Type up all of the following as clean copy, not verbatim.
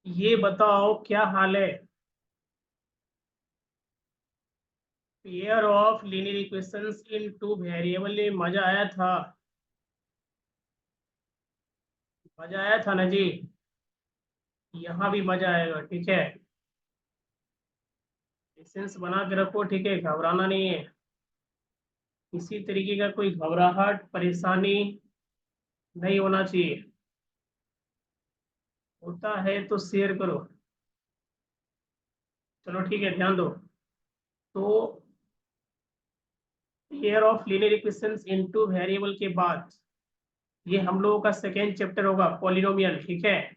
ये बताओ क्या हाल है। Pair of linear equations in two variable में मजा आया था। मजा आया था ना जी। यहाँ भी मजा आएगा, ठीक है। पेशेंस बना के रखो, ठीक है, घबराना नहीं है। किसी तरीके का कोई घबराहट परेशानी नहीं होना चाहिए। होता है तो शेयर करो। चलो ठीक है, ध्यान दो। तो pair of linear equations into variable के बाद ये हम लोगों का सेकेंड चैप्टर होगा, पॉलिनोमियल, ठीक है।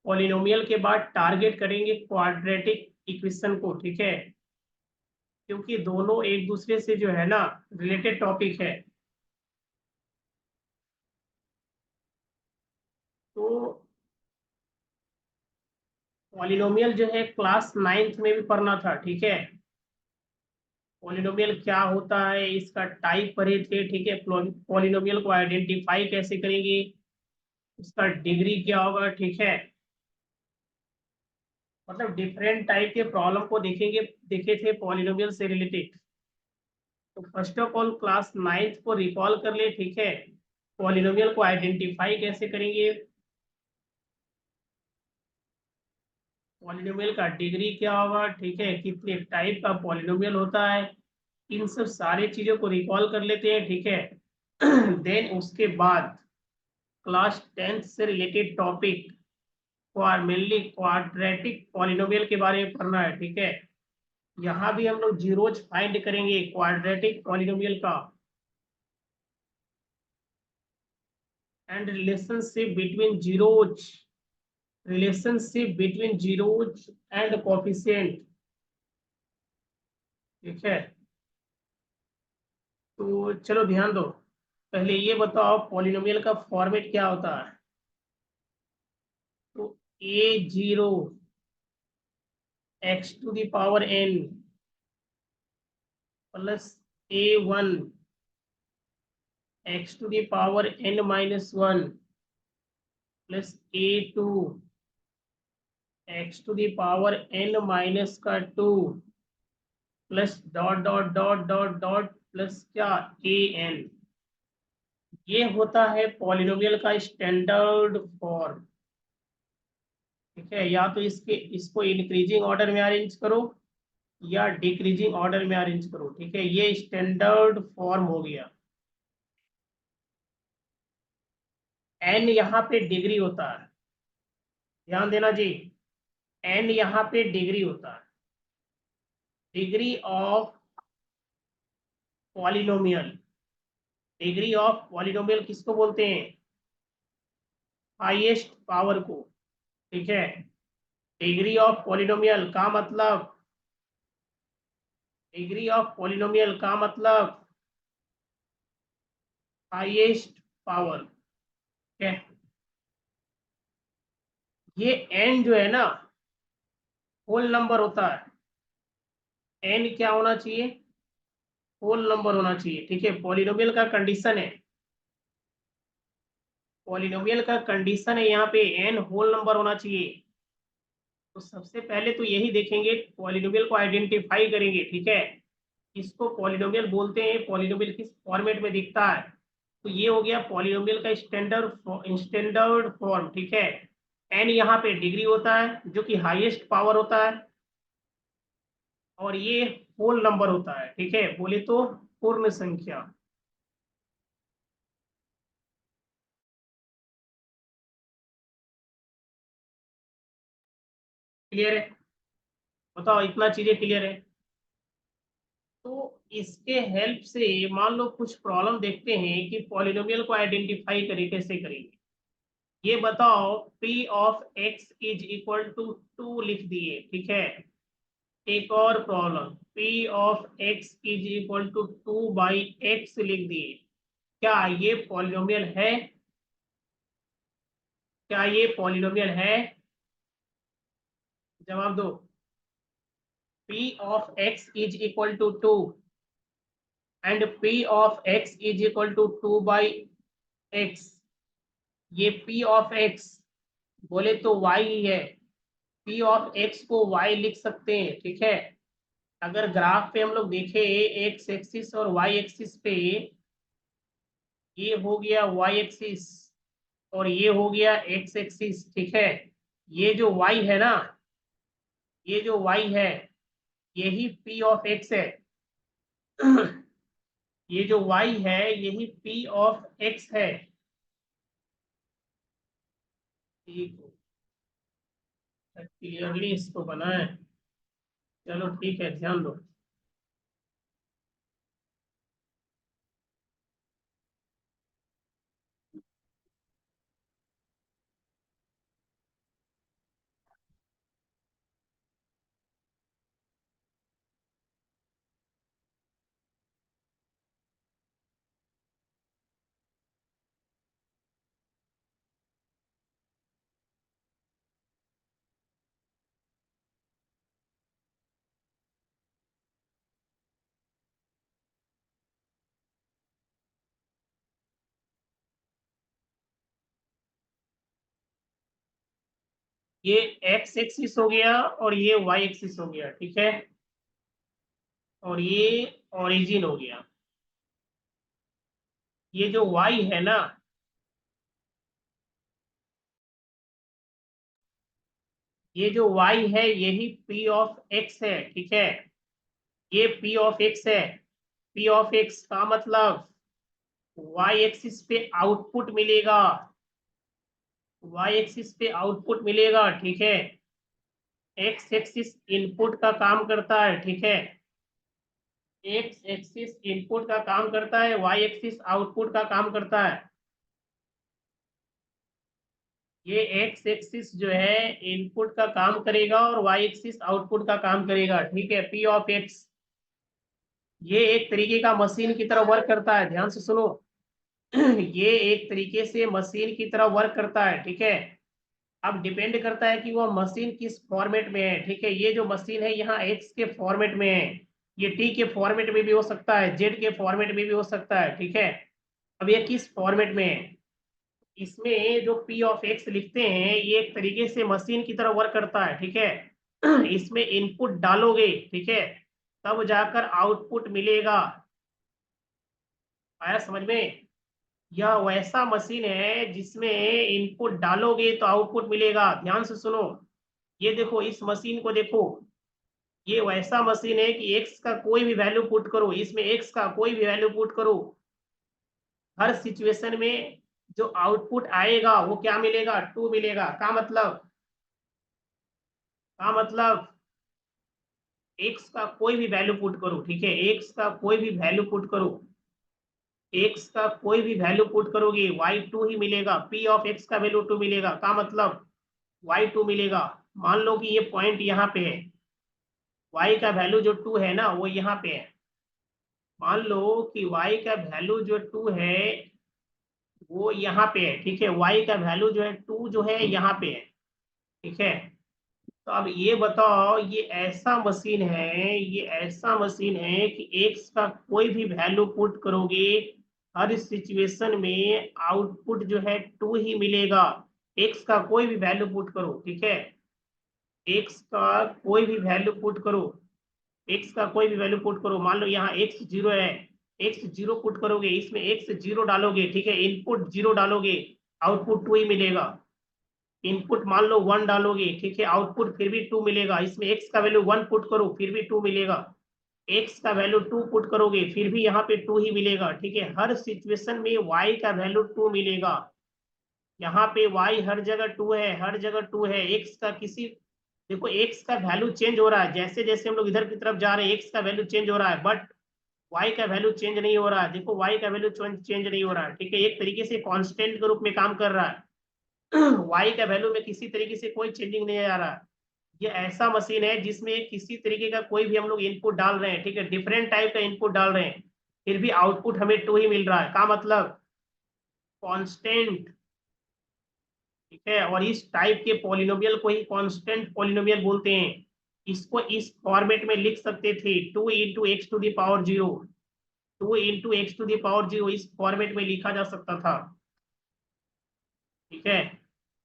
पॉलिनोमियल के बाद टारगेट करेंगे क्वाड्रेटिक इक्वेशन को, ठीक है, क्योंकि दोनों एक दूसरे से जो है ना रिलेटेड टॉपिक है। तो पॉलिनोमियल जो है क्लास नाइन्थ में भी पढ़ना था, ठीक है। पॉलिनोमियल क्या होता है, इसका टाइप पढ़े थे, ठीक है। पॉलिनोमियल को आइडेंटिफाई कैसे करेंगे, उसका डिग्री क्या होगा, ठीक है। मतलब डिफरेंट टाइप के प्रॉब्लम को देखेंगे, देखे थे पॉलिनोमियल से रिलेटेड। तो first of all class ninth को रिकॉल कर ले, ठीक है। पॉलिनोमियल को आइडेंटिफाई कैसे करेंगे, पॉलिनोमियल का डिग्री क्या होगा, ठीक है, कितने टाइप का पॉलिनोमियल होता है, इन सब सारी चीजों को रिकॉल कर लेते हैं, ठीक है। देन उसके बाद क्लास टेंथ से related topic mainly quadratic polynomial के बारे में पढ़ना है, ठीक है। यहाँ भी हम लोग जीरोज फाइंड करेंगे क्वाड्रेटिक पॉलिनोमियल का, and relationship between zeros and coefficient, ठीक है। तो चलो ध्यान दो। पहले ये बताओ पॉलिनोमियल का फॉर्मेट क्या होता है। तो a0 x⁴n plus a1 x⁴n-1 plus a2 x⁴n-2 plus dot dot dot dot dot plus क्या an। ये होता है पॉलिनोमियल का स्टैंडर्ड फॉर्म, ठीक है। या तो इसको इंक्रीजिंग ऑर्डर में अरेंज करो या डिक्रीजिंग ऑर्डर में अरेंज करो, ठीक है। ये स्टैंडर्ड फॉर्म हो गया। एन यहाँ पे डिग्री होता है, ध्यान देना जी। एन यहाँ पे डिग्री होता है, degree of polynomial. Degree of polynomial किसको बोलते हैं, हाईएस्ट पावर को, ठीक है। डिग्री ऑफ पॉलिनोमियल का मतलब, डिग्री ऑफ पॉलिनोमियल का मतलब हाईएस्ट पावर, ठीक है। ये एन जो है ना होल नंबर होता है। एन क्या होना चाहिए, होल नंबर होना चाहिए, ठीक है। पॉलिनोमियल का कंडीशन है, पॉलिनोमियल का कंडीशन है यहाँ पे एन होल नंबर होना चाहिए। तो सबसे पहले तो यही देखेंगे, पॉलिनोमियल को आइडेंटिफाई करेंगे, ठीक है। इसको पॉलिनोमियल बोलते हैं, पॉलिनोमियल किस फॉर्मेट में दिखता है। तो ये हो गया पॉलिनोमियल का स्टैंडर्ड फॉर्म, ठीक है। एन यहाँ पे डिग्री होता है जो कि हाईएस्ट पावर होता है, और ये होल नंबर होता है, ठीक है, बोले तो पूर्ण संख्या। क्लियर है, बताओ इतना चीजें क्लियर है। तो इसके हेल्प से मान लो कुछ प्रॉब्लम देखते हैं कि पॉलिनोमियल को आइडेंटिफाई करें, कैसे करेंगे। ये बताओ p of x is equal to 2 लिख दिए, ठीक है। एक और problem p of x is equal to 2/x लिख दिए। क्या ये पॉलिनोमियल है, क्या ये पॉलिनोमियल है, जवाब दो। p of x is equal to 2 and p of x is equal to 2/x। ये p ऑफ x बोले तो y ही है, पी ऑफ एक्स को वाई लिख सकते हैं, ठीक है। अगर ग्राफ पे हम लोग देखें एक्स एक्सिस और वाई एक्सिस पे, ये हो गया वाई एक्सिस और ये हो गया एक्स एक्सिस, ठीक है। ये जो वाई है ना, ये जो वाई है यही पी ऑफ एक्स है। ये जो वाई है यही पी ऑफ एक्स है, ठीक। क्लियरली इसको बनाए, चलो ठीक है, ध्यान दो। ये एक्स एक्सिस हो गया और ये वाई एक्सिस हो गया, ठीक है। और ये ओरिजिन हो गया। ये जो वाई है ना, ये जो वाई है यही पी ऑफ एक्स है, ठीक है। ये पी ऑफ एक्स है। पी ऑफ एक्स का मतलब वाई एक्सिस पे आउटपुट मिलेगा, वाई एक्सिस पे आउटपुट मिलेगा, ठीक है। एक्स एक्सिस इनपुट का काम करता है, ठीक है। एक्स एक्सिस इनपुट का काम करता है, वाई एक्सिस आउटपुट का काम करता है। ये एक्स एक्सिस जो है इनपुट का काम करेगा और वाई एक्सिस आउटपुट का काम करेगा, ठीक है। पी ऑफ एक्स ये एक तरीके का मशीन की तरह वर्क करता है, ध्यान से सुनो। ये एक तरीके से मशीन की तरह वर्क करता है, ठीक है। अब डिपेंड करता है कि वो मशीन किस फॉर्मेट में है, ठीक है। ये जो मशीन है यहाँ एक्स के फॉर्मेट में है, ये टी के फॉर्मेट में भी हो सकता है, जेड के फॉर्मेट में भी हो सकता है, ठीक है। अब ये किस फॉर्मेट में है, इसमें जो पी ऑफ एक्स लिखते हैं ये एक तरीके से मशीन की तरह वर्क करता है, ठीक है। इसमें इनपुट डालोगे, ठीक है, तब जाकर आउटपुट मिलेगा। आया समझ में? यह वैसा मशीन है जिसमें इनपुट डालोगे तो आउटपुट मिलेगा, ध्यान से सुनो। ये देखो, इस मशीन को देखो, ये वैसा मशीन है कि एक्स का कोई भी वैल्यू पुट करो, इसमें एक्स का कोई भी वैल्यू पुट करो, हर सिचुएशन में जो आउटपुट आएगा वो क्या मिलेगा, टू मिलेगा। का मतलब एक्स का कोई भी वैल्यू पुट करो, ठीक है। एक्स का कोई भी वैल्यू पुट करो, एक्स का कोई भी वैल्यू पुट करोगे वाई टू ही मिलेगा। पी ऑफ एक्स का वैल्यू टू मिलेगा, का मतलब वाई टू मिलेगा। मान लो कि ये पॉइंट यहाँ पे है, वाई का वैल्यू जो टू है ना वो यहाँ पे है। मान लो कि वाई का वैल्यू जो टू है वो यहाँ पे है, ठीक है। वाई का वैल्यू जो है टू जो है यहाँ पे है, ठीक है। तो अब ये बताओ, ये ऐसा मशीन है, ये ऐसा मशीन है कि एक्स का कोई भी वैल्यू पुट करोगे हर सिचुएशन में आउटपुट जो है टू ही मिलेगा। एक्स का कोई भी वैल्यू पुट करो, ठीक है। एक्स का कोई भी वैल्यू पुट करो, एक्स का कोई भी वैल्यू पुट करो। मान लो यहाँ एक्स जीरो है, एक्स जीरो पुट करोगे, इसमें एक्स जीरो डालोगे, ठीक है। इनपुट जीरो डालोगे, आउटपुट टू ही मिलेगा। इनपुट मान लो वन डालोगे, ठीक है, आउटपुट फिर भी टू मिलेगा। इसमें एक्स का वैल्यू वन पुट करो फिर भी टू मिलेगा। एक्स का वैल्यू टू पुट करोगे फिर भी यहाँ पे टू ही मिलेगा, ठीक है। हर सिचुएशन में वाई का वैल्यू टू मिलेगा। यहाँ पे वाई हर जगह टू है, हर जगह टू है। एक्स का किसी, देखो एक्स का वैल्यू चेंज हो रहा है, जैसे जैसे हम लोग इधर की तरफ जा रहे हैं एक्स का वैल्यू चेंज हो रहा है, बट वाई का वैल्यू चेंज नहीं हो रहा है। देखो वाई का वैल्यू चेंज नहीं हो रहा है, ठीक है। एक तरीके से कांस्टेंट के रूप में काम कर रहा है। वाई का वैल्यू में किसी तरीके से कोई चेंजिंग नहीं आ रहा। ये ऐसा मशीन है जिसमें किसी तरीके का कोई भी हम लोग इनपुट डाल रहे हैं, ठीक है, डिफरेंट टाइप का इनपुट डाल रहे हैं, फिर भी आउटपुट हमें टू ही मिल रहा है, का मतलब कांस्टेंट, ठीक है। और इस टाइप के पॉलिनोमियल को ही कांस्टेंट पॉलिनोमियल बोलते हैं। इसको इस फॉर्मेट में लिख सकते थे, two into x to the power zero, two into x to the power zero, इस फॉर्मेट में लिखा जा सकता था, ठीक है।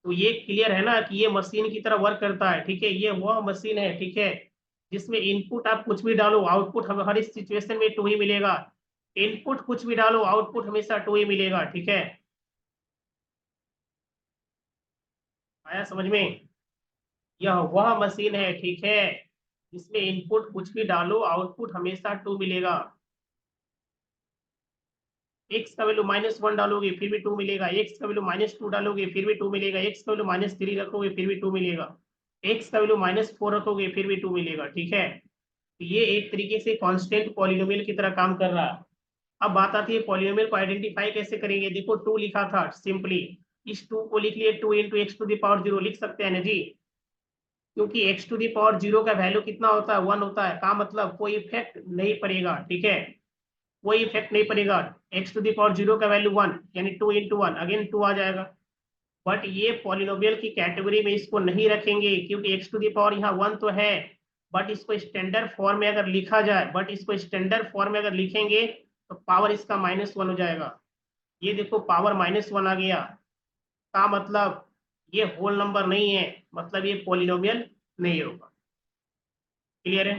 तो ये क्लियर है ना कि ये मशीन की तरह वर्क करता है, ठीक है। ये वह मशीन है, ठीक है, जिसमें इनपुट आप कुछ भी डालो, आउटपुट हर इस सिचुएशन में 2 ही मिलेगा। इनपुट कुछ भी डालो, आउटपुट हमेशा 2 ही मिलेगा, ठीक है। आया समझ में? यह वह मशीन है, ठीक है, जिसमें इनपुट कुछ भी डालो, आउटपुट हमेशा 2 मिलेगा। एक्स का वैल्यू -1 डालोगे फिर भी 2 मिलेगा, एक्स का वैल्यू -2 डालोगे फिर भी 2 मिलेगा, एक्स का वैल्यू -3 रखोगे फिर भी 2 मिलेगा, एक्स का वैल्यू -4 रखोगे फिर भी 2 मिलेगा, ठीक है। तो ये एक तरीके से कांस्टेंट पॉलिनोमियल की तरह काम कर रहा है। अब बात आती है पॉलिनोमियल को आइडेंटिफाई कैसे करेंगे। देखो 2 लिखा था, सिंपली इस 2 को लिख लिए 2 × x⁴ लिख सकते हैं ना जी, क्योंकि x⁴ का वैल्यू कितना होता है, 1 होता है। का मतलब कोई इफेक्ट नहीं पड़ेगा, ठीक है, कोई इफेक्ट नहीं पड़ेगा। x⁴ का वैल्यू 1 यानी 2 × 1 अगेन 2 आ जाएगा। बट ये पॉलिनोमियल की कैटेगरी में इसको नहीं रखेंगे, क्योंकि x⁴ यहाँ 1 तो है, बट इसको स्टैंडर्ड फॉर्म में अगर लिखा जाए, बट इसको स्टैंडर्ड फॉर्म में अगर लिखेंगे तो पावर इसका -1 हो जाएगा। ये देखो पावर -1 आ गया। का मतलब ये होल नंबर नहीं है, मतलब ये पॉलिनोमियल नहीं होगा। क्लियर है?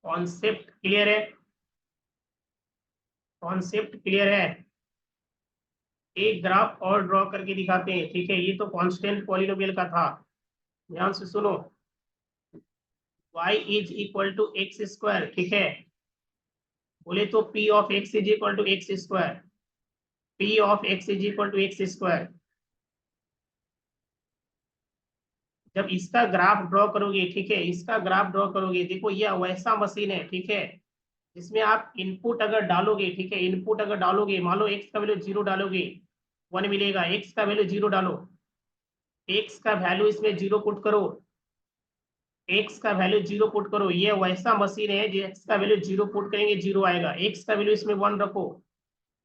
कॉन्सेप्ट क्लियर है? कॉन्सेप्ट क्लियर है? एक ग्राफ और ड्रॉ करके दिखाते हैं, ठीक है। ये तो कांस्टेंट पॉलिनोमियल का था, ध्यान से सुनो। y = x², ठीक है। बोले तो p of x = x², p of x = x²। जब इसका ग्राफ ड्रॉ करोगे, ठीक है, इसका ग्राफ ड्रॉ करोगे, देखो ये वैसा मशीन है, ठीक है, जिसमें आप इनपुट अगर डालोगे, ठीक है, इनपुट अगर डालोगे, मान लो x का वैल्यू 0 डालोगे 1 मिलेगा, x का वैल्यू 0 डालो, x का वैल्यू इसमें 0 पुट करो, x का वैल्यू 0 पुट करो। ये वैसा मशीन है जो x का वैल्यू 0 पुट करेंगे 0 आएगा, x का वैल्यू इसमें 1 रखो,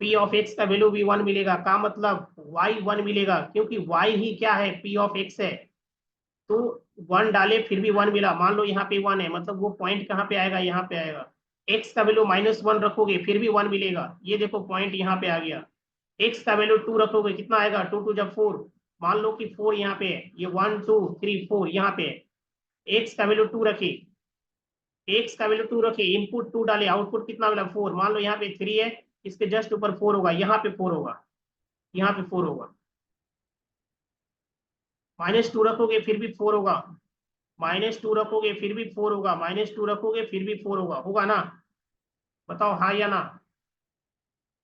p ऑफ x का वैल्यू भी 1 मिलेगा। का मतलब y 1 मिलेगा, क्योंकि y ही क्या है, p ऑफ x है। तो 1 डाले फिर भी 1 मिला, मान लो यहाँ पे 1 है, मतलब वो पॉइंट कहाँ पे आएगा, यहाँ पे आएगा। x का वैल्यू -1 रखोगे फिर भी 1 मिलेगा, ये देखो पॉइंट यहाँ पे आ गया। x का वैल्यू 2 रखोगे, कितना आएगा, 2 2 जब 4, मान लो कि 4 यहाँ पे है, ये 1 2 3 4 यहाँ पे है, x का वैल्यू 2 रखे, x का वैल्यू 2 रखे, इनपुट 2 डाले, आउटपुट कितना मिला 4, मान लो यहाँ पे 3 है, इसके जस्ट ऊपर 4 होगा, यहाँ पे 4 होगा, यहाँ पे 4 होगा। -2 रखोगे फिर भी 4 होगा, -2 रखोगे फिर भी 4 होगा, -2 रखोगे फिर भी 4 होगा, होगा ना? बताओ हाँ या ना?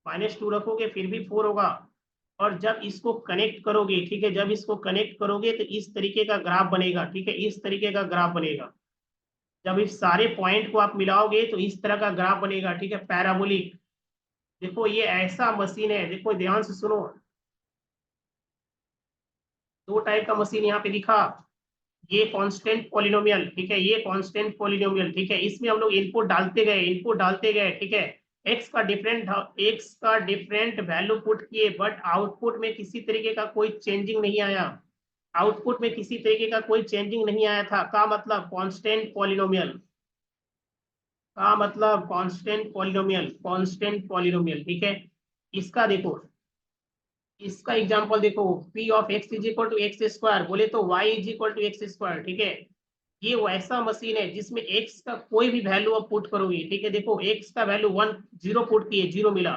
-2 रखोगे फिर भी 4 होगा। और जब इसको कनेक्ट करोगे, ठीक है, जब इसको कनेक्ट करोगे तो इस तरीके का ग्राफ बनेगा, ठीक है, इस तरीके का ग्राफ बनेगा। जब इस सारे पॉइंट को आप मिलाओगे तो इस तरह का ग्राफ बनेगा, ठीक है, पैराबोलिक। देखो ये ऐसा मशीन है, देखो ध्यान से सुनो, 2 टाइप का मशीन यहाँ पे दिखा। ये कांस्टेंट पॉलिनोमियल, ठीक है, ये कांस्टेंट पॉलिनोमियल, ठीक है, इसमें हम लोग इनपुट डालते गए, इनपुट डालते गए, ठीक है, एक्स का डिफरेंट वैल्यू पुट किए, बट आउटपुट में किसी तरीके का कोई चेंजिंग नहीं आया, आउटपुट में किसी तरीके का कोई चेंजिंग नहीं आया था। का मतलब कांस्टेंट पॉलिनोमियल, का मतलब कांस्टेंट पॉलिनोमियल, कांस्टेंट पॉलिनोमियल, ठीक है। इसका देखो, इसका एग्जांपल देखो, p ऑफ x = x², बोले तो y = x², ठीक है। ये वैसा मशीन है जिसमें x का कोई भी वैल्यू आप पुट करोगे, ठीक है, देखो x का वैल्यू 1 0 पुट किए 0 मिला,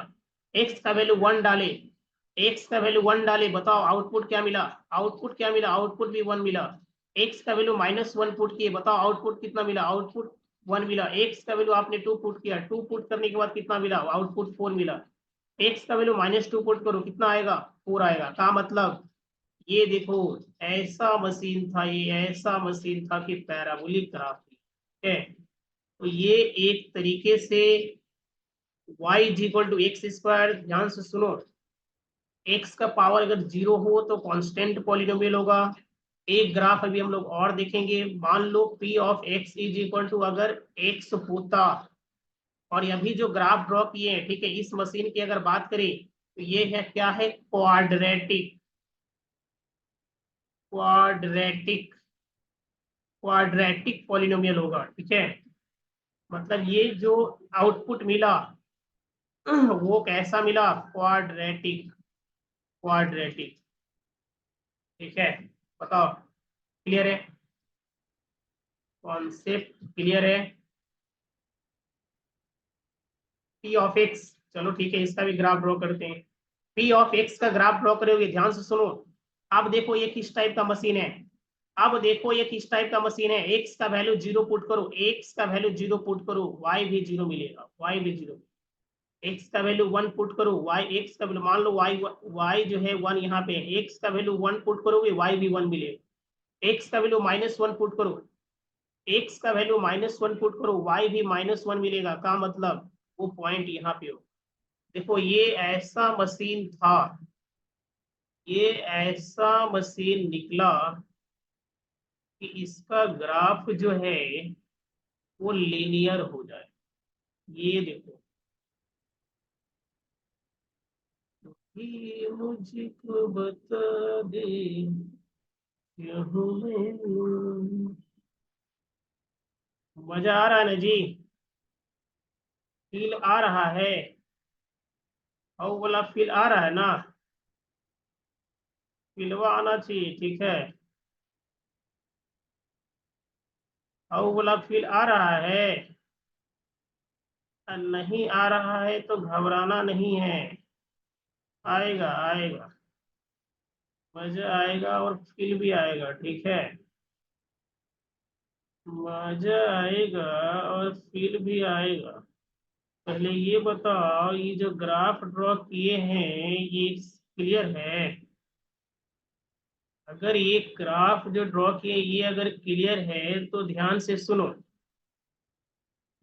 x का वैल्यू 1 डाले, x का वैल्यू 1 डाले, बताओ आउटपुट क्या मिला, आउटपुट क्या मिला, आउटपुट भी 1 मिला। x का वैल्यू -1 पुट किए, बताओ आउटपुट कितना मिला, आउटपुट 1 मिला। x का वैल्यू आपने 2 पुट किया, 2 पुट करने के बाद कितना मिला, आउटपुट 4 मिला। x का वैल्यू -2 पुट करो, कितना आएगा, 4 आएगा। का मतलब ये देखो ऐसा मशीन था, ये ऐसा मशीन था कि पैराबोलिक ग्राफ है। तो ये एक तरीके से y = x², ध्यान से सुनो, x का पावर अगर 0 हो तो कांस्टेंट पॉलिनोमियल होगा। एक ग्राफ अभी हम लोग और देखेंगे, मान लो p ऑफ x = अगर x होता, और अभी जो ग्राफ ड्रॉ किए हैं, ठीक है, इस मशीन की अगर बात करें तो ये है, क्या है, क्वाड्रेटिक, क्वाड्रेटिक, क्वाड्रेटिक पॉलिनोमियल होगा, ठीक है। मतलब ये जो आउटपुट मिला वो कैसा मिला, क्वाड्रेटिक, क्वाड्रेटिक। ठीक है, बताओ क्लियर है, कॉन्सेप्ट क्लियर है। पी ऑफ एक्स, चलो ठीक है, इसका भी ग्राफ ड्रॉ करते हैं। पी ऑफ एक्स का ग्राफ ड्रॉ करोगे, ध्यान से सुनो। अब देखो ये किस टाइप का मशीन है, अब देखो ये किस टाइप का मशीन है। एक्स का वैल्यू 0 पुट करो, एक्स का वैल्यू 0 पुट करो, वाई भी 0 मिलेगा, वाई भी 0। एक्स का वैल्यू 1 पुट करो, वाई एक्स का वैल्यू मान लो वाई, वाई जो है 1 यहाँ पे, एक्स का वैल्यू 1 पुट करोगे, वाई भी 1 मिलेगा। एक्स का वैल्यू -1 पुट करो, एक्स का वैल्यू -1 पुट करो, वाई भी -1 मिलेगा। का मतलब वो पॉइंट यहाँ पे हो। देखो ये ऐसा मशीन था, ये ऐसा मशीन निकला कि इसका ग्राफ जो है वो लीनियर हो जाए। ये देखो, ये मुझको बता दे, यूं मैं। मजा आ रहा है ना जी, फील आ रहा है, और वाला फील आ रहा है ना, फीलवा आना चाहिए, ठीक है। और वाला फील आ रहा है, नहीं आ रहा है तो घबराना नहीं है, आएगा आएगा, मजा आएगा और फील भी आएगा, ठीक है। मजा आएगा और फील भी आएगा। पहले ये बताओ, ये जो ग्राफ ड्रॉ किए हैं ये क्लियर है? अगर ये ग्राफ जो ड्रॉ किए ये अगर क्लियर है तो ध्यान से सुनो।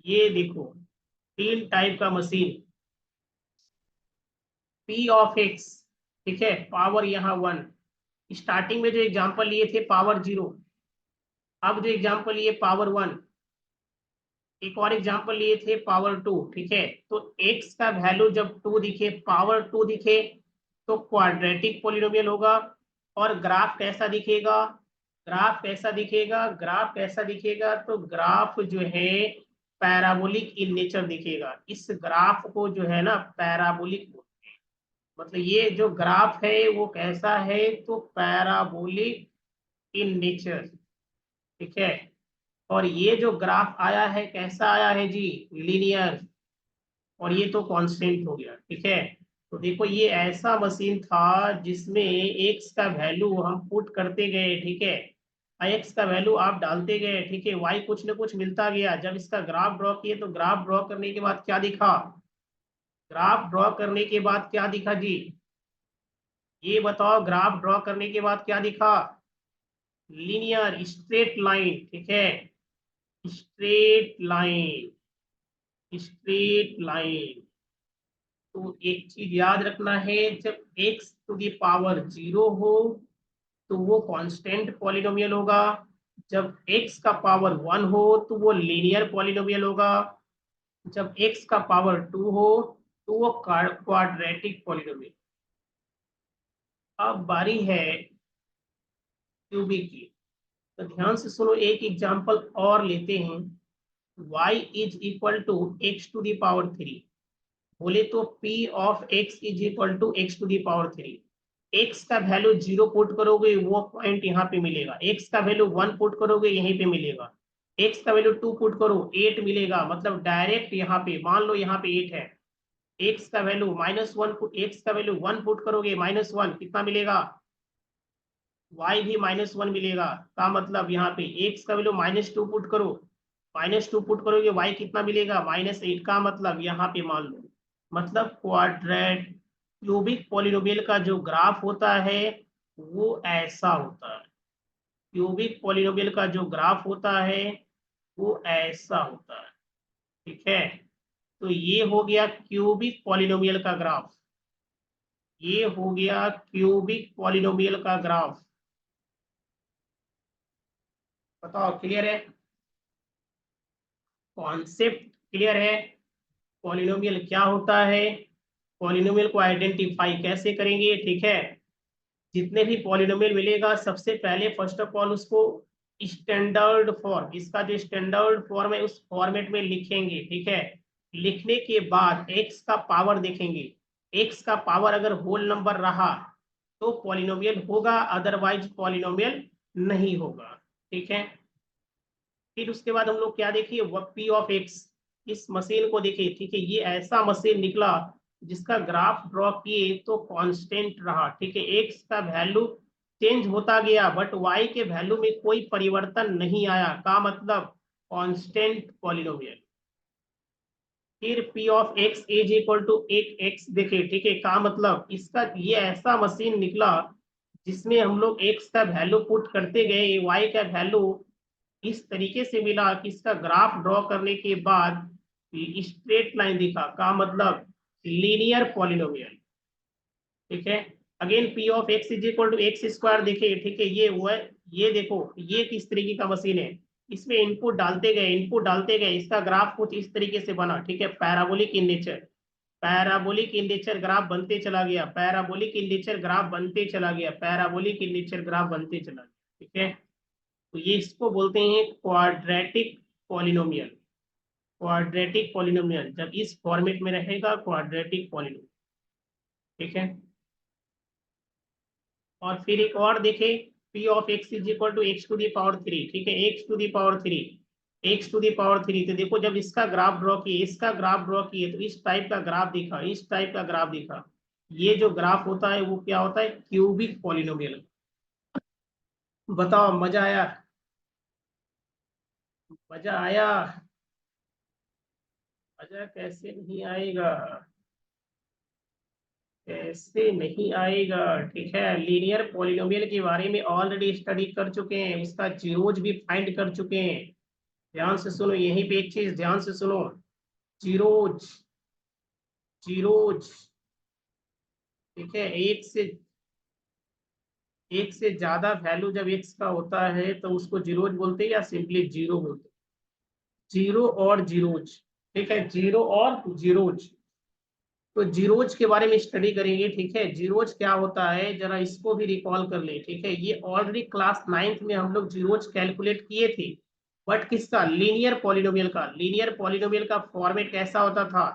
ये देखो, तीन टाइप का मशीन, पी ऑफ एक्स, ठीक है, पावर यहाँ 1। स्टार्टिंग में जो एग्जांपल लिए थे पावर 0, अब जो एग्जांपल लिए पावर 1, एक और एग्जांपल लिए थे पावर 2, ठीक है। तो x का वैल्यू जब 2 दिखे, पावर 2 दिखे, तो क्वाड्रेटिक पॉलिनोमियल होगा। और ग्राफ कैसा दिखेगा, ग्राफ कैसा दिखेगा, ग्राफ कैसा दिखेगा, तो ग्राफ जो है पैराबोलिक इन नेचर दिखेगा। इस ग्राफ को जो है ना पैराबोलिक, मतलब ये जो ग्राफ है वो कैसा है, तो पैराबोलिक इन नेचर, ठीक है। और ये जो ग्राफ आया है कैसा आया है जी, लीनियर, और ये तो कांस्टेंट हो गया, ठीक है। तो देखो ये ऐसा मशीन था जिसमें एक्स का वैल्यू हम पुट करते गए, ठीक है, एक्स का वैल्यू आप डालते गए, ठीक है, वाई कुछ न कुछ मिलता गया। जब इसका ग्राफ ड्रॉ किए तो ग्राफ ड्रॉ करने के बाद क्या दिखा, ग्राफ ड्रॉ करने के बाद क्या दिखा जी, ये बताओ, ग्राफ ड्रॉ करने के बाद क्या दिखा, लीनियर स्ट्रेट लाइन, ठीक है, स्ट्रेट लाइन, स्ट्रेट लाइन। तो एक चीज याद रखना है, जब x टू दी पावर 0 हो तो वो कांस्टेंट पॉलिनोमियल होगा, जब x का पावर 1 हो तो वो लीनियर पॉलिनोमियल होगा, जब x का पावर 2 हो तो वो क्वाड्रेटिक पॉलिनोमियल। अब बारी है क्यूबिक की, तो ध्यान से सुनो, एक एग्जांपल और लेते हैं। y is equal to x to the power 3, बोले तो p of x is equal to x to the power 3। x का वैल्यू 0 पुट करोगे वो पॉइंट यहाँ पे मिलेगा, x का वैल्यू 1 पुट करोगे यहीं पे मिलेगा, x का वैल्यू 2 पुट करो 8 मिलेगा, मतलब डायरेक्ट यहाँ पे मान लो यहाँ पे 8 है। x का वैल्यू -1 पुट, x का वैल्यू 1 पुट करोगे -1 कितना मिलेगा, y भी -1 मिलेगा। का मतलब यहाँ पे x का वैल्यू -2 पुट करो, -2 पुट करोगे y कितना मिलेगा, -8। का मतलब यहाँ पे मान लो, मतलब क्वाड्रेट क्यूबिक पॉलिनोमियल का जो ग्राफ होता है वो ऐसा होता है, क्यूबिक पॉलिनोमियल का जो ग्राफ होता है वो ऐसा होता है, ठीक है। तो ये हो गया क्यूबिक पॉलिनोमियल का ग्राफ, ये हो गया क्यूबिक पॉलिनोमियल का ग्राफ। बताओ क्लियर है, कॉन्सेप्ट क्लियर है, पॉलिनोमियल क्या होता है, पॉलिनोमियल को आइडेंटिफाई कैसे करेंगे, ठीक है। जितने भी पॉलिनोमियल मिलेगा सबसे पहले फर्स्ट ऑफ ऑल उसको स्टैंडर्ड फॉर्म, इसका जो स्टैंडर्ड फॉर्म है उस फॉर्मेट में लिखेंगे, ठीक है। लिखने के बाद एक्स का पावर देखेंगे, एक्स का पावर अगर होल नंबर रहा तो पॉलिनोमियल होगा, अदरवाइज पॉलिनोमियल नहीं होगा। ठीक है, फिर उसके बाद हम लोग क्या देखिए, पी ऑफ एक्स, इस मशीन को देखिए। ठीक है, ये ऐसा मशीन निकला जिसका ग्राफ ड्रॉ किए तो कांस्टेंट रहा। ठीक है, एक्स का वैल्यू चेंज होता गया बट वाई के वैल्यू में कोई परिवर्तन नहीं आया, का मतलब कांस्टेंट पॉलिनोमियल। फिर p of x is equal to एक एक्स देखे। ठीक है, का मतलब इसका ये ऐसा मशीन निकला जिसमें हम लोग एक्स का वैल्यू पुट करते गए, वाई का वैल्यू इस तरीके से मिला कि इसका ग्राफ ड्रॉ करने के बाद स्ट्रेट लाइन दिखा, का मतलब लीनियर पॉलिनोमियल। ठीक है, again p of x is equal to x square देखिए। ठीक है, ये हुआ, ये देखो ये किस तरीके का मशीन है, इसमें इनपुट डालते गए, इसका ग्राफ कुछ इस तरीके से बना। ठीक है, parabolic in nature, parabolic in nature graph बनते चला गया, पैराबोलिक इन नेचर ग्राफ बनते चला गया, पैराबोलिक इन नेचर ग्राफ बनते चला गया। ठीक है, तो ये इसको बोलते हैं क्वाड्रेटिक पॉलिनोमियल। क्वाड्रेटिक पॉलिनोमियल जब इस फॉर्मेट में रहेगा, क्वाड्रेटिक पॉलिनोमियल। ठीक है, और फिर एक और देखे, p of x is equal to x to the power three. ठीक है, x to the power three, x to the power three. तो देखो जब इसका ग्राफ ड्रॉ किए, इसका ग्राफ ड्रॉ किए तो इस टाइप का ग्राफ दिखा, इस टाइप का ग्राफ दिखा। ये जो ग्राफ होता है वो क्या होता है, क्यूबिक पॉलिनोमियल। बताओ, मजा आया? मजा आया? मजा कैसे नहीं आएगा, कैसे नहीं आएगा? ठीक है, लीनियर पॉलिनोमियल के बारे में ऑलरेडी स्टडी कर चुके हैं, उसका जीरोज भी फाइंड कर चुके हैं। ध्यान से सुनो, यहीं पे एक चीज ध्यान से सुनो, जीरोज, जीरोज। ठीक है, एक से ज्यादा वैल्यू जब एक्स का होता है तो उसको जीरोज बोलते हैं या सिंपली जीरो बोलते हैं, जीरो और जीरोज। ठीक है, जीरो और जीरोज। तो जीरोज के बारे में स्टडी करेंगे। ठीक है, जीरोज क्या होता है जरा इसको भी रिकॉल कर ले। ठीक है, ये ऑलरेडी क्लास 9th में हम लोग जीरोज कैलकुलेट किए थे, बट किसका, लीनियर पॉलिनोमियल का। लीनियर पॉलिनोमियल का फॉर्मेट कैसा होता था,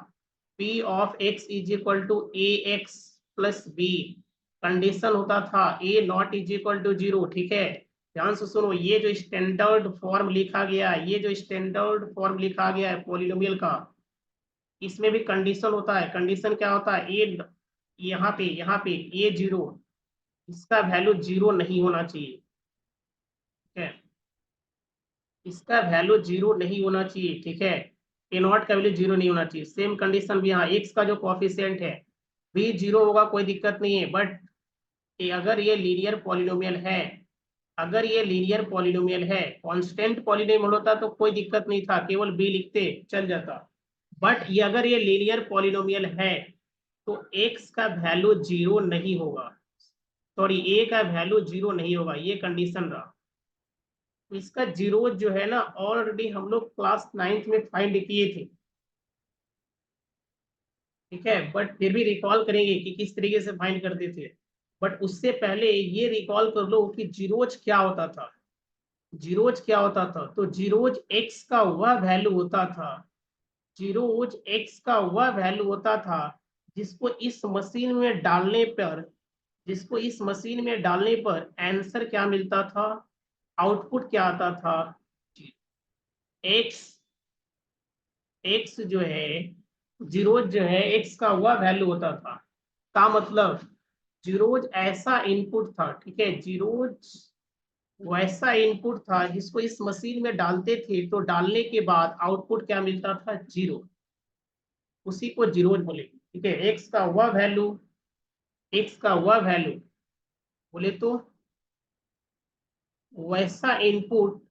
P of x is equal to A x plus B, condition होता था A not is equal to zero. ठीक है, ध्यान से सुनो, ये जो स्टैंडर्ड फॉर्म लिखा गया है, ये जो स्टैंडर्ड फॉर्म लिखा गया है पॉलिनोमियल का, इसमें भी कंडीशन होता है। कंडीशन क्या होता है, ए, यहाँ पे ए जीरो, इसका वैल्यू जीरो नहीं होना चाहिए। ठीक है, इसका वैल्यू जीरो नहीं होना चाहिए। ठीक है, ए नॉट का वैल्यू जीरो नहीं होना चाहिए। सेम कंडीशन भी यहाँ, एक्स का जो कॉफिशिएंट है भी जीरो होगा, कोई दिक्कत नहीं है। बट अगर ये लीनियर पॉलिनोमियल है, अगर ये लीनियर पॉलिनोमियल है, कांस्टेंट पॉलिनोमियल होता तो कोई दिक्कत नहीं था, केवल बी लिखते चल जाता। बट ये अगर ये लीनियर पॉलिनोमियल है तो x का वैल्यू जीरो नहीं होगा, सॉरी a का वैल्यू जीरो नहीं होगा, ये कंडीशन रहा। तो इसका जीरो जो है ना, ऑलरेडी हम लोग क्लास 9th में फाइंड किए थे। ठीक है, बट फिर भी रिकॉल करेंगे कि किस तरीके से फाइंड करते थे। बट उससे पहले ये रिकॉल कर लो कि जीरोज क्या होता था। जीरोज क्या होता था, तो जीरोज एक्स का वह वैल्यू होता था, जीरोज एक्स का वह वैल्यू होता था जिसको इस मशीन में डालने पर, जिसको इस मशीन में डालने पर आंसर क्या मिलता था, आउटपुट क्या आता था, एक्स, एक्स जो है, जीरोज जो है एक्स का वह वैल्यू होता था। का मतलब जीरोज ऐसा इनपुट था। ठीक है, जीरोज वैसा इनपुट था जिसको इस मशीन में डालते थे तो डालने के बाद आउटपुट क्या मिलता था, जीरो, उसी को जीरोज बोलेंगे। ठीक है, एक्स का वह वैल्यू, एक्स का वह वैल्यू बोले तो वैसा इनपुट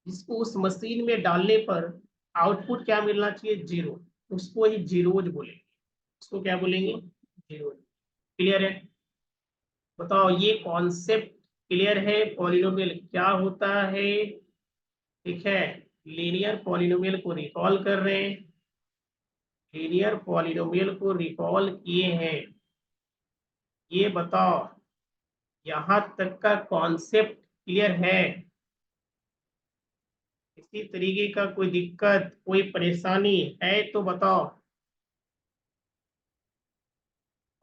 जिसको उस मशीन में डालने पर आउटपुट क्या मिलना चाहिए, जीरो, उसको ही जीरोज बोलेंगे। उसको क्या बोलेंगे, जीरोज। क्लियर है? बताओ, ये कॉन्सेप्ट क्लियर है? पॉलिनोमियल क्या होता है? ठीक है, लीनियर पॉलिनोमियल को रिकॉल कर रहे हैं, लीनियर पॉलिनोमियल को रिकॉल किए हैं। ये बताओ, यहाँ तक का कॉन्सेप्ट क्लियर है? किसी तरीके का कोई दिक्कत, कोई परेशानी है तो बताओ।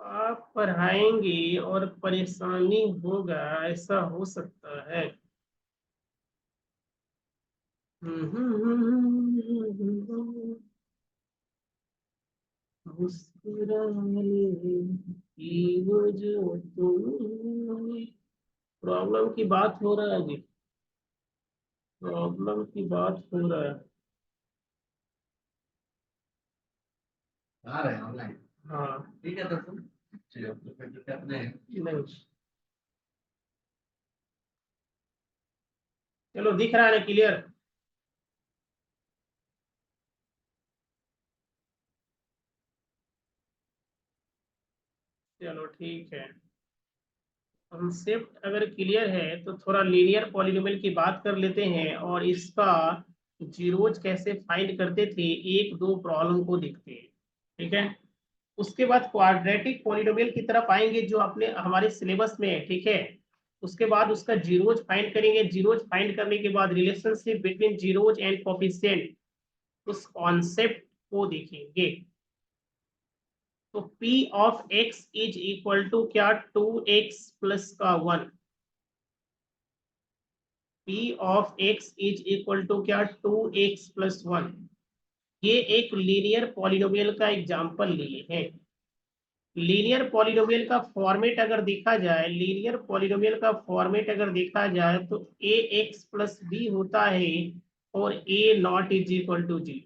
आप पढ़ाएंगे और परेशानी होगा, ऐसा हो सकता है। मुस्कुराने वो जो तुम, प्रॉब्लम की बात हो रहा है जी, प्रॉब्लम की बात हो रहा है। आ रहे हैं ऑनलाइन। हाँ ठीक है तो चलिए, तो फिर दिक्कत नहीं है। नहीं, चलो दिख रहा है क्लियर। चलो ठीक है, कंसेप्ट अगर क्लियर है तो थोड़ा लीनियर पॉलिनोमियल की बात कर लेते हैं और इसका जीरोज कैसे फाइंड करते थे, एक दो प्रॉब्लम को देखते हैं। ठीक है, उसके बाद क्वाड्रेटिक पॉलिनोमियल की तरफ आएंगे जो अपने हमारे सिलेबस में है। ठीक है, उसके बाद उसका जीरोज फाइंड करेंगे, जीरोज फाइंड करने के बाद relationship between zeros and coefficient, उस कॉन्सेप्ट को देखेंगे। तो P of x is equal to क्या, 2x प्लस का 1। P of x is equal to क्या, 2x प्लस 1। ये एक लीनियर पॉलिनोमियल का एग्जांपल लिए हैं। लीनियर पॉलिनोमियल का फॉर्मेट अगर देखा जाए, लीनियर पॉलिनोमियल का फॉर्मेट अगर देखा जाए तो ax प्लस बी होता है और a not is equal to जी,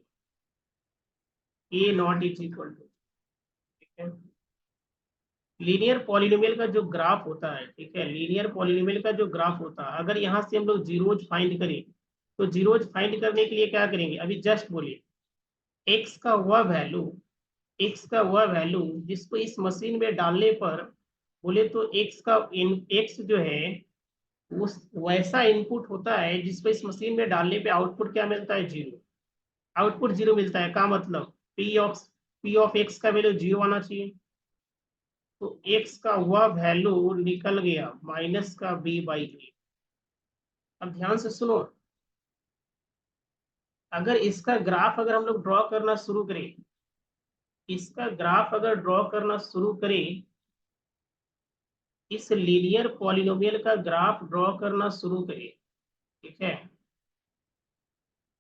a not is equal to. ठीक है, लीनियर पॉलिनोमियल का जो ग्राफ होता है, ठीक है, लीनियर पॉलिनोमियल का जो ग्राफ होता है, अगर यहाँ से हम लोग जीरोज फाइंड करें तो जीरोज फाइंड करने के लिए क्या करेंगे, अभी जस्ट बोलिए, एक्स का वह वैल्यू, एक्स का वह वैल्यू जिसको इस मशीन में डालने पर बोले तो एक्स का एक्स जो है उस वैसा इनपुट होता है जिसको इस मशीन में डालने पे आउटपुट क्या मिलता है, जीरो। आउटपुट जीरो मिलता है का मतलब पी ऑफ एक्स का वैल्यू जीरो आना चाहिए। तो x का वह वैल्यू निकल गया माइनस का b/a। अब ध्यान से सुनो, अगर इसका ग्राफ अगर हम लोग ड्रॉ करना शुरू करें, इसका ग्राफ अगर ड्रॉ करना शुरू करें, इस लीनियर पॉलिनोमियल का ग्राफ ड्रॉ करना शुरू करें, ठीक है,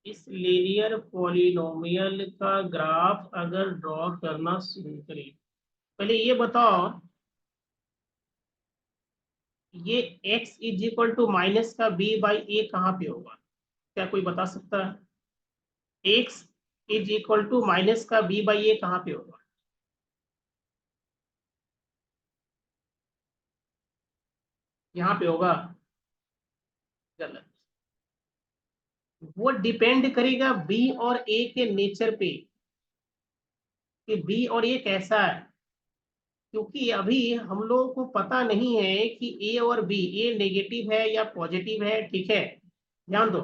इस लीनियर पॉलिनोमियल का ग्राफ अगर ड्रॉ करना शुरू करें, पहले ये बताओ, ये x is equal to minus का b/a कहाँ पे होगा, क्या कोई बता सकता है? x is equal to minus का b/a कहाँ पे होगा? यहाँ पे होगा, गलत। वो डिपेंड करेगा b और a के नेचर पे कि b और a कैसा है, क्योंकि अभी हम लोगों को पता नहीं है कि a और b, a नेगेटिव है या पॉजिटिव है। ठीक है, ध्यान दो,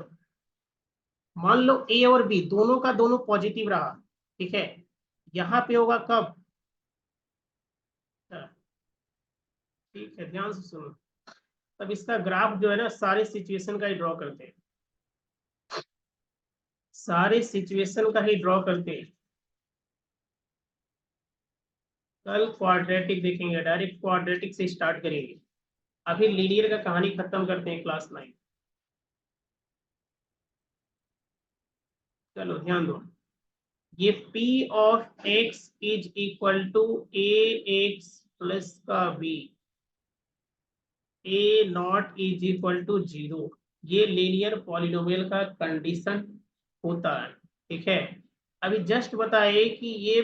मान लो a और b दोनों का दोनों पॉजिटिव रहा, ठीक है, यहाँ पे होगा कब, ठीक है, ध्यान से सुनो, तब इसका ग्राफ जो है ना सारे सिचुएशन का ही ड्रॉ करते हैं, सारे सिचुएशन का ही ड्रॉ करते हैं। कल क्वाड्रेटिक देखेंगे, डायरेक्ट क्वाड्रेटिक से स्टार्ट करेंगे, अभी लीनियर का कहानी खत्म करते हैं क्लास 9। चलो ध्यान दो, ये P of x is equal to A x plus का b, a not is equal to zero, ये लीनियर पॉलिनोमियल का कंडीशन होता है। ठीक है, अभी जस्ट बताए कि ये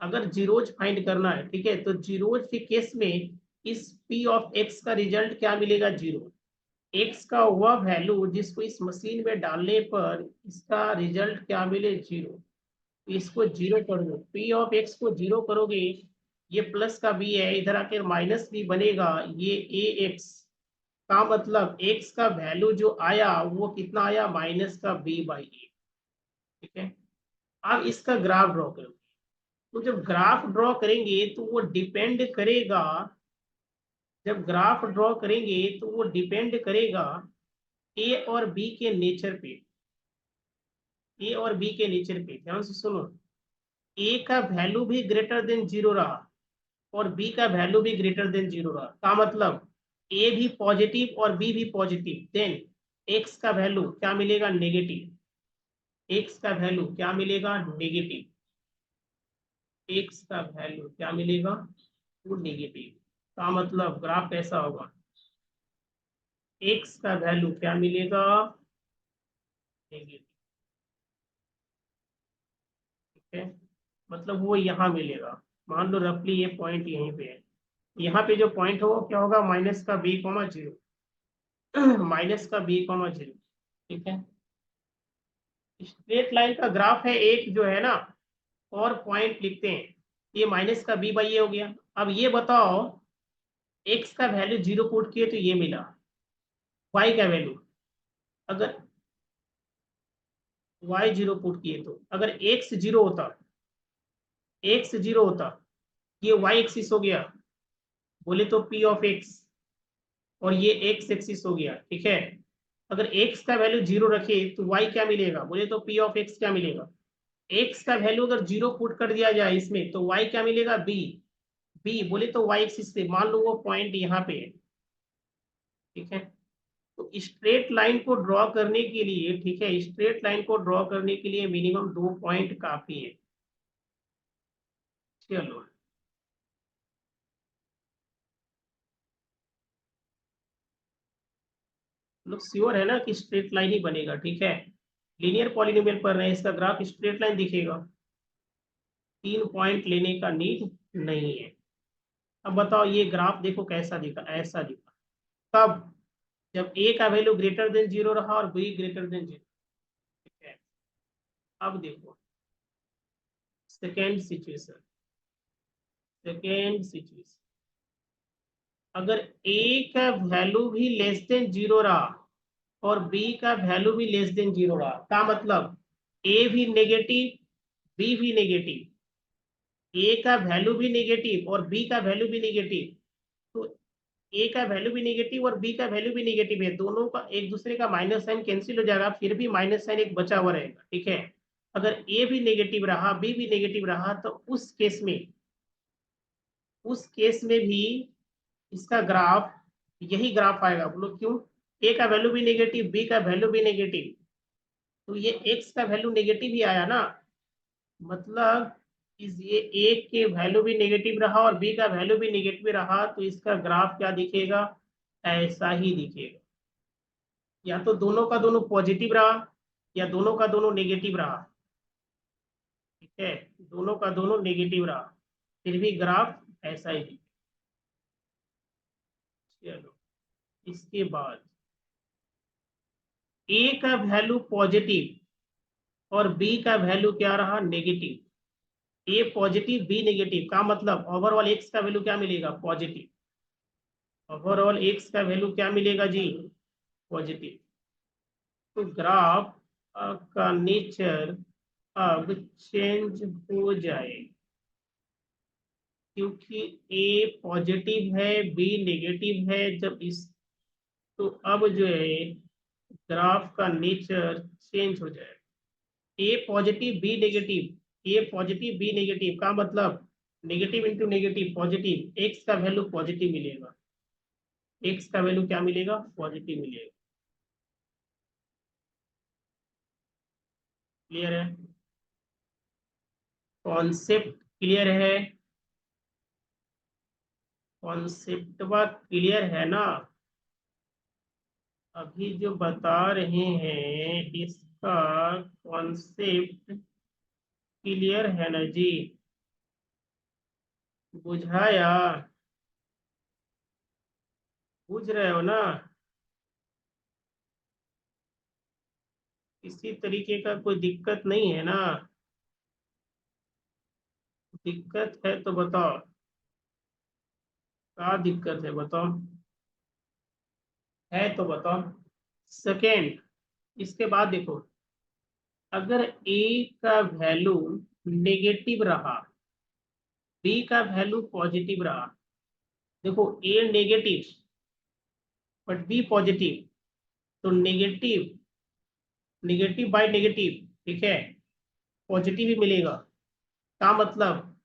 अगर जीरोज फाइंड करना है, ठीक है, तो जीरोज के केस में इस P ऑफ x का रिजल्ट क्या मिलेगा, जीरो। x का वह वैल्यू जिसको इस मशीन में डालने पर इसका रिजल्ट क्या मिले, जीरो। तो इसको जीरो कर दो, P ऑफ x को जीरो करोगे, ये प्लस का b है, इधर आकर माइनस b बनेगा, ये ए एक्स का मतलब x का वैल्यू जो आया वो कितना आया, माइनस का b/a। ठीक है, अब इसका ग्राफ ड्रॉ करो, तो जब ग्राफ ड्रॉ करेंगे तो वो डिपेंड करेगा, जब ग्राफ ड्रॉ करेंगे तो वो डिपेंड करेगा ए और बी के नेचर पे, ए और बी के नेचर पे। ध्यान से सुनो, ए का वैल्यू भी ग्रेटर देन जीरो रहा और बी का वैल्यू भी ग्रेटर देन 0 रहा, का मतलब ए भी पॉजिटिव और बी भी पॉजिटिव, देन एक्स का वैल्यू क्या मिलेगा, नेगेटिव। एक्स का वैल्यू क्या मिलेगा, नेगेटिव। एक्स का वैल्यू क्या मिलेगा, वो नेगेटिव। का मतलब ग्राफ कैसा होगा, एक्स का वैल्यू क्या मिलेगा, नेगेटिव। ठीक है, मतलब वो यहाँ मिलेगा। मान लो रफली ये पॉइंट यहीं पे है, यहाँ पे जो पॉइंट है वो क्या होगा, माइनस का बी कॉमा जीरो, माइनस का बी कॉमा जीरो। ठीक है, स्ट्रेट लाइन का ग्राफ है एक जो है ना, और पॉइंट लिखते हैं, ये माइनस का बी बाई ए हो गया। अब ये बताओ, एक्स का वैल्यू 0 पुट किए तो ये मिला, वाई का वैल्यू अगर वाई 0 पुट किए तो, अगर एक्स 0 होता, एक्स 0 होता, ये वाई एक्सिस हो गया, बोले तो पी ऑफ एक्स, और ये एक्स एक्सिस हो गया। ठीक है, अगर एक्स का वैल्यू 0 रखे तो वाई क्या मिलेगा, बोले तो पी ऑफ एक्स क्या मिलेगा। एक्स का वैल्यू अगर 0 पुट कर दिया जाए इसमें तो वाई क्या मिलेगा, बी। बी बोले तो वाई एक्सिस से, मान लो वो पॉइंट यहाँ पे है। ठीक है, तो स्ट्रेट लाइन को ड्रॉ करने के लिए, ठीक है, स्ट्रेट लाइन को ड्रॉ करने के लिए मिनिमम 2 पॉइंट काफी है। चलो, लोग श्योर है ना कि स्ट्रेट लाइन ही बनेगा। ठीक है, लीनियर पॉलिनोमियल पर रहे, इसका ग्राफ स्ट्रेट लाइन दिखेगा, 3 पॉइंट लेने का नीड नहीं है। अब बताओ ये ग्राफ देखो कैसा दिखा, ऐसा दिखा। कब, जब ए का वैल्यू ग्रेटर देन 0 रहा और बी ग्रेटर देन 0। ठीक है, अब देखो सेकेंड सिचुएशन, सेकेंड सिचुएशन, अगर ए का वैल्यू भी लेस देन 0 रहा और बी का वैल्यू भी लेस देन 0 रहा, का मतलब ए भी नेगेटिव, बी भी नेगेटिव, ए का वैल्यू भी नेगेटिव और बी का वैल्यू भी नेगेटिव, तो ए का वैल्यू भी नेगेटिव और बी का वैल्यू भी नेगेटिव है, दोनों का एक दूसरे का माइनस साइन कैंसिल हो जाएगा, फिर भी माइनस साइन एक बचा हुआ रहेगा। ठीक है, अगर ए भी नेगेटिव रहा बी भी नेगेटिव रहा तो उस केस में भी इसका ग्राफ यही ग्राफ आएगा। बोलो क्यों, ए का वैल्यू भी नेगेटिव, बी का वैल्यू भी नेगेटिव, तो ये एक्स का वैल्यू नेगेटिव ही आया ना, मतलब इस ये ए के वैल्यू भी नेगेटिव रहा और बी का वैल्यू भी नेगेटिव रहा, तो इसका ग्राफ क्या दिखेगा, ऐसा ही दिखेगा। या तो दोनों का दोनों पॉजिटिव रहा या दोनों का दोनों नेगेटिव रहा। ठीक है, दोनों का दोनों नेगेटिव रहा, फिर भी ग्राफ ऐसा ही दिखेगा। चलो, इसके बाद ए का वैल्यू पॉजिटिव और बी का वैल्यू क्या रहा, नेगेटिव। ए पॉजिटिव बी नेगेटिव, का मतलब ओवरऑल एक्स का वैल्यू क्या मिलेगा, पॉजिटिव। ओवरऑल एक्स का वैल्यू क्या मिलेगा जी, पॉजिटिव। तो ग्राफ का नेचर अब चेंज हो जाए, क्योंकि ए पॉजिटिव है बी नेगेटिव है, जब इस, तो अब जो है ग्राफ का नेचर चेंज हो जाए। ए पॉजिटिव बी नेगेटिव, ए पॉजिटिव बी नेगेटिव, का मतलब negative into negative positive, x का वैल्यू पॉजिटिव मिलेगा, एक्स का वैल्यू क्या मिलेगा, पॉजिटिव मिलेगा। क्लियर है, कॉन्सेप्ट क्लियर है, कॉन्सेप्ट क्लियर है ना, अभी जो बता रहे हैं इसका कॉन्सेप्ट क्लियर है ना जी, बुझाया, बुझ रहे हो ना, किसी तरीके का कोई दिक्कत नहीं है ना, दिक्कत है तो बताओ, क्या दिक्कत है बताओ, है तो बताओ। सेकेंड, इसके बाद देखो, अगर ए का वैल्यू नेगेटिव रहा बी का वैल्यू पॉजिटिव रहा, देखो ए नेगेटिव बट बी पॉजिटिव, तो नेगेटिव नेगेटिव बाय नेगेटिव, ठीक है, पॉजिटिव ही मिलेगा, का मतलब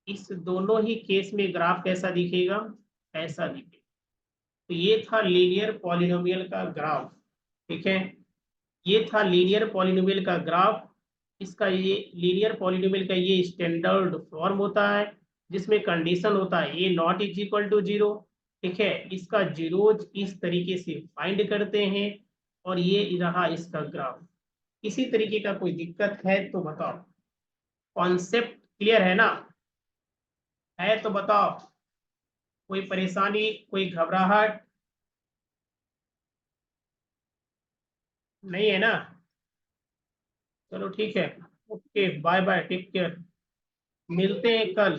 इस दोनों ही केस में ग्राफ कैसा दिखेगा, ऐसा दिखेगा। तो ये था लीनियर पॉलिनोमियल का ग्राफ, ठीक है, ये था लीनियर पॉलिनोमियल का ग्राफ। इसका ये लीनियर पॉलिनोमियल का ये स्टैंडर्ड फॉर्म होता है जिसमें कंडीशन होता है A not is equal to zero, ठीक है। इसका जीरोज इस तरीके से फाइंड करते हैं और ये रहा इसका ग्राफ। इसी तरीके का कोई दिक्कत है तो बताओ, कॉन्सेप्ट क्लियर है ना, है तो बताओ, कोई परेशानी, कोई घबराहट नहीं है ना? चलो ठीक है, okay, bye bye, take care. मिलते हैं कल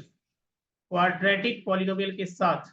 क्वाड्रेटिक पॉलिनोमियल के साथ।